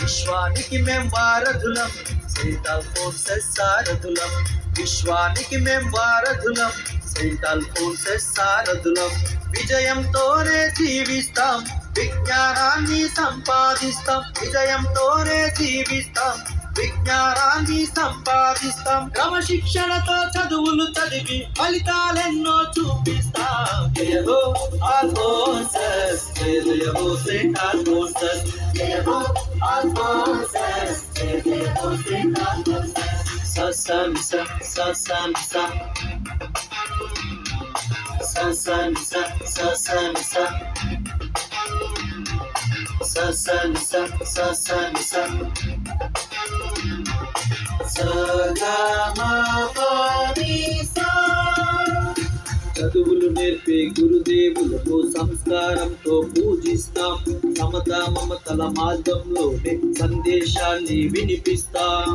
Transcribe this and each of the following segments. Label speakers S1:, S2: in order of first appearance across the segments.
S1: విశ్వానికి మేం వారధులం, central forces సారథులం. విశ్వానికి మేం వారధులం, సెంట్రల్ ఫోర్సెస్ సారథులం. విజయంతోనే జీవిస్తాం, విజ్ఞానాన్ని సంపాదిస్తాం. విజయంతోనే జీవిస్తాం, విజ్ఞానాన్ని సంపాదిస్తాం. క్రమశిక్షణతో చదువులు చదివి ఫలితాలెన్నో చూపిస్తాం. జయహో ఆల్ ఫోర్సెస్, జయహో సెంట్రల్ ఫోర్సెస్, జయహో ఆల్ ఫోర్సెస్, జయహో సెంట్రల్ ఫోర్సెస్. ససంస ససంస ససంస ససంస ససంస ససంస సగమపనిసా. చదువులు నేర్పే గురుదేవులకు సంస్కారంతో పూజిస్తాం. సమత మమతల మార్గంలోనే సందేశాన్ని వినిపిస్తాం.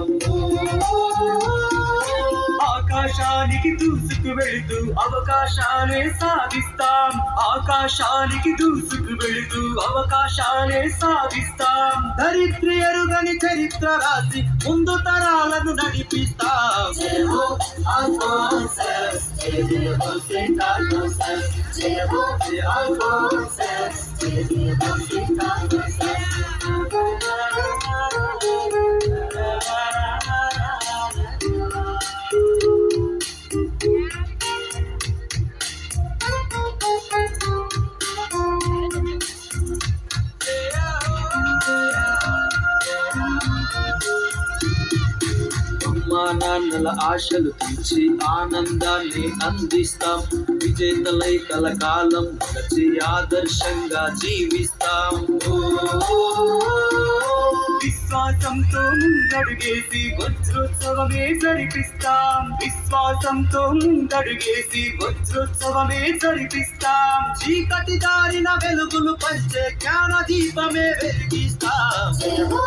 S1: ఆకాశానికి దూసుకు వెళుతూ అవకాశాలే సాధిస్తాం. ఆకాశానికి దూసుకు వెళుతూ అవకాశాలే సాధిస్తాం. దరిద్రి ఎరుగని చరిత్ర రాసి ముందు తరాలను నడిపిస్తాం. జయహో ఆల్ ఫోర్సెస్, జయహో సెంట్రల్ ఫోర్సెస్, జయహో ఆల్ ఫోర్సెస్, జయహో సెంట్రల్ ఫోర్సెస్. అమ్మా నాన్నల ఆశలు తీర్చి ఆనందాన్ని అందిస్తాం. విజేతలై కలకాలం నడిచి ఆదర్శంగా జీవిస్తాం. విశ్వాసంతో ముందడుగేసి వజ్రోత్సవమే జరిపిస్తాం. విశ్వాసంతో ముందడుగేసి వజ్రోత్సవమే జరిపిస్తాం. చీకటి దారిన వెలుగులు పంచే జ్ఞాన దీపమే వెలిగిస్తాం. జయహో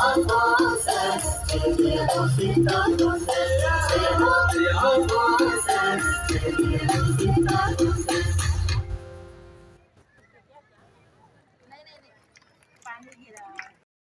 S1: ఆల్ ఫోర్సెస్, జయహో సెంట్రల్ ఫోర్సెస్, జయహో ఆల్ ఫోర్సెస్.